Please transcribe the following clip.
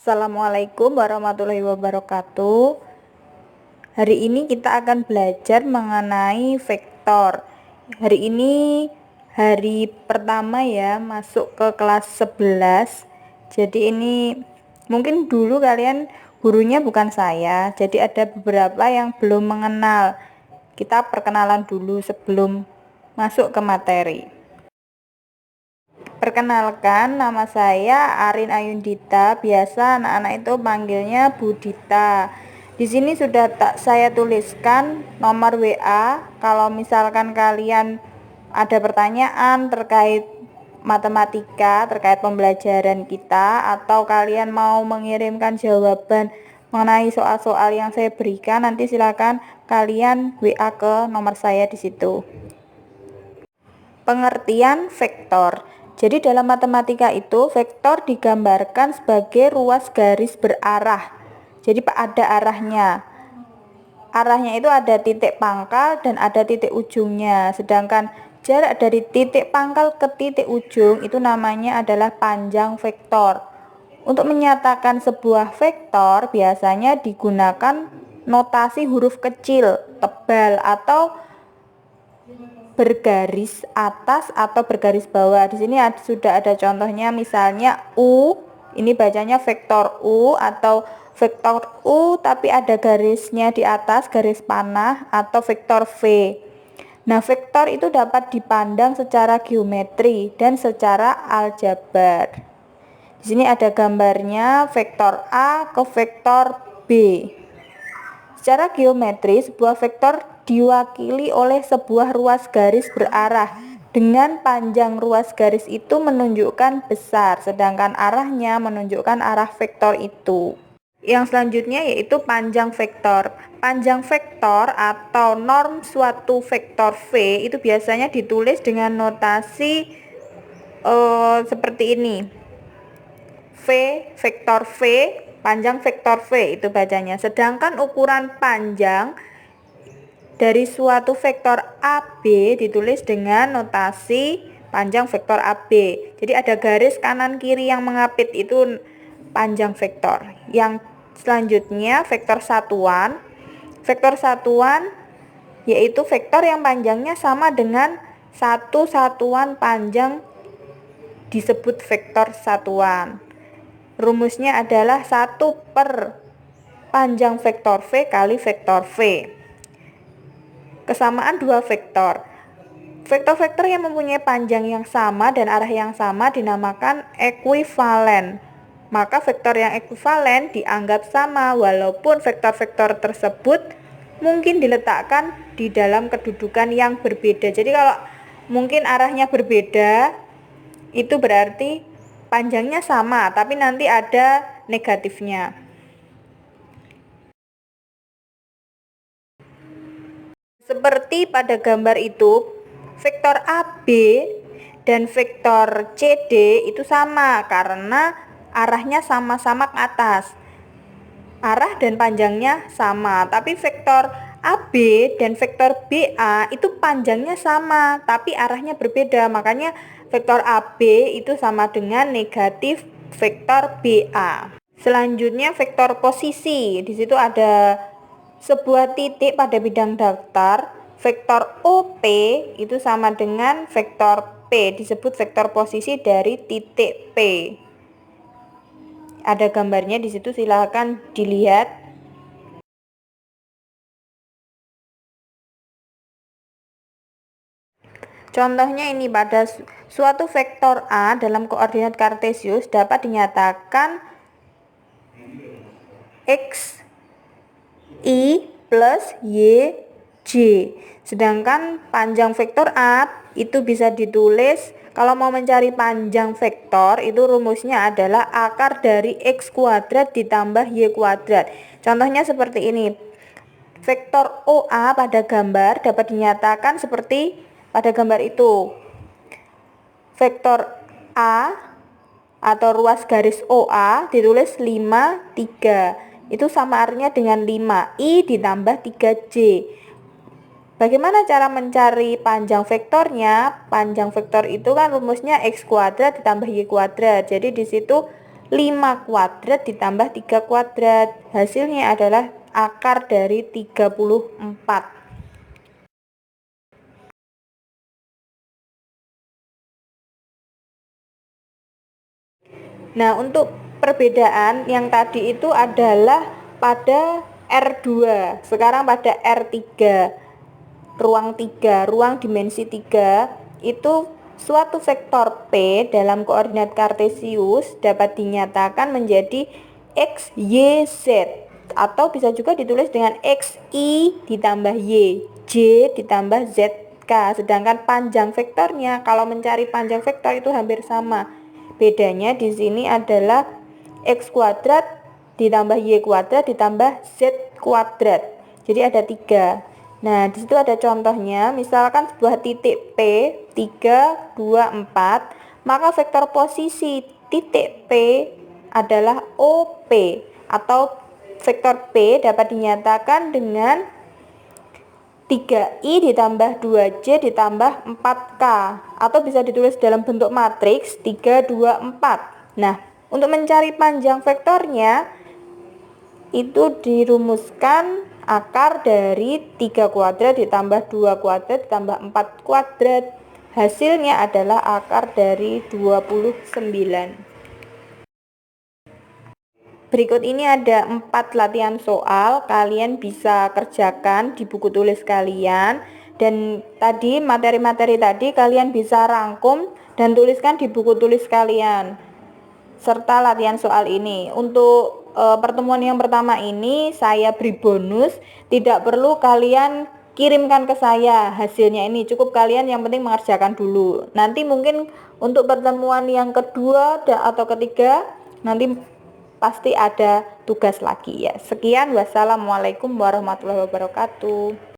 Assalamualaikum warahmatullahi wabarakatuh. Hari ini kita akan belajar mengenai vektor. Hari ini hari pertama ya, masuk ke kelas 11. Jadi ini mungkin dulu kalian gurunya bukan saya, jadi ada beberapa yang belum mengenal. Kita perkenalan dulu sebelum masuk ke materi. Perkenalkan, nama saya Arin Ayundita. Biasa anak-anak itu panggilnya Budita. Di sini sudah saya tuliskan nomor WA. Kalau misalkan kalian ada pertanyaan terkait matematika, terkait pembelajaran kita, atau kalian mau mengirimkan jawaban mengenai soal-soal yang saya berikan, nanti silakan kalian WA ke nomor saya di situ. Pengertian vektor. Jadi dalam matematika itu vektor digambarkan sebagai ruas garis berarah. Jadi ada arahnya. Arahnya itu ada titik pangkal dan ada titik ujungnya. Sedangkan jarak dari titik pangkal ke titik ujung itu namanya adalah panjang vektor. Untuk menyatakan sebuah vektor biasanya digunakan notasi huruf kecil, tebal, atau bergaris atas atau bergaris bawah. Di sini sudah ada contohnya, misalnya U, ini bacanya vektor U atau vektor U tapi ada garisnya di atas, garis panah, atau vektor V. Nah, vektor itu dapat dipandang secara geometri dan secara aljabar. Di sini ada gambarnya vektor A ke vektor B. Secara geometri, sebuah vektor diwakili oleh sebuah ruas garis berarah dengan panjang ruas garis itu menunjukkan besar, sedangkan arahnya menunjukkan arah vektor itu. Yang selanjutnya yaitu panjang vektor. Panjang vektor atau norm suatu vektor V itu biasanya ditulis dengan notasi seperti ini. V, vektor V, panjang vektor V itu bacanya. Sedangkan ukuran panjang dari suatu vektor AB ditulis dengan notasi panjang vektor AB. Jadi ada garis kanan kiri yang mengapit, itu panjang vektor. Yang selanjutnya vektor satuan. Vektor satuan yaitu vektor yang panjangnya sama dengan satu satuan panjang disebut vektor satuan. Rumusnya adalah 1 per panjang vektor V kali vektor V. Kesamaan dua vektor. Vektor-vektor yang mempunyai panjang yang sama dan arah yang sama dinamakan ekuivalen. Maka vektor yang ekuivalen dianggap sama walaupun vektor-vektor tersebut mungkin diletakkan di dalam kedudukan yang berbeda. Jadi kalau mungkin arahnya berbeda, itu berarti panjangnya sama tapi nanti ada negatifnya. Seperti pada gambar itu, vektor AB dan vektor CD itu sama karena arahnya sama-sama ke atas. Arah dan panjangnya sama, tapi vektor AB dan vektor BA itu panjangnya sama, tapi arahnya berbeda. Makanya vektor AB itu sama dengan negatif vektor BA. Selanjutnya vektor posisi. Di situ ada sebuah titik pada bidang daftar. Vektor OP itu sama dengan vektor P, disebut vektor posisi dari titik P. Ada gambarnya di situ, silakan dilihat. Contohnya ini, pada suatu vektor A dalam koordinat kartesius dapat dinyatakan X I plus Y J. Sedangkan panjang vektor A itu bisa ditulis, kalau mau mencari panjang vektor itu rumusnya adalah akar dari X kuadrat ditambah Y kuadrat. Contohnya seperti ini. Vektor OA pada gambar dapat dinyatakan seperti pada gambar itu. Vektor A atau ruas garis OA ditulis 5, 3. Itu sama artinya dengan 5. I ditambah 3J. Bagaimana cara mencari panjang vektornya? Panjang vektor itu kan rumusnya X kuadrat ditambah Y kuadrat. Jadi di situ 5 kuadrat ditambah 3 kuadrat. Hasilnya adalah akar dari 34. Nah, untuk perbedaan yang tadi itu adalah pada R2, sekarang pada R3, ruang 3, ruang dimensi 3, itu suatu vektor P dalam koordinat kartesius dapat dinyatakan menjadi X, Y, Z, atau bisa juga ditulis dengan XI ditambah Y, J ditambah ZK. Sedangkan panjang vektornya, kalau mencari panjang vektor itu hampir sama. Bedanya di sini adalah X kuadrat ditambah Y kuadrat ditambah Z kuadrat. Jadi ada 3. Nah, di situ ada contohnya, misalkan sebuah titik P 3, 2, 4, maka vektor posisi titik P adalah OP, atau vektor P dapat dinyatakan dengan 3i ditambah 2j ditambah 4k, atau bisa ditulis dalam bentuk matriks 3, 2, 4. Nah, untuk mencari panjang vektornya itu dirumuskan akar dari 3 kuadrat ditambah 2 kuadrat ditambah 4 kuadrat. Hasilnya adalah akar dari 29. Berikut ini ada 4 latihan soal, kalian bisa kerjakan di buku tulis kalian. Dan tadi materi-materi tadi kalian bisa rangkum dan tuliskan di buku tulis kalian serta latihan soal ini. Untuk pertemuan yang pertama ini saya beri bonus, tidak perlu kalian kirimkan ke saya hasilnya, ini cukup kalian yang penting mengerjakan dulu. Nanti mungkin untuk pertemuan yang kedua atau ketiga nanti pasti ada tugas lagi ya. Sekian, wassalamualaikum warahmatullahi wabarakatuh.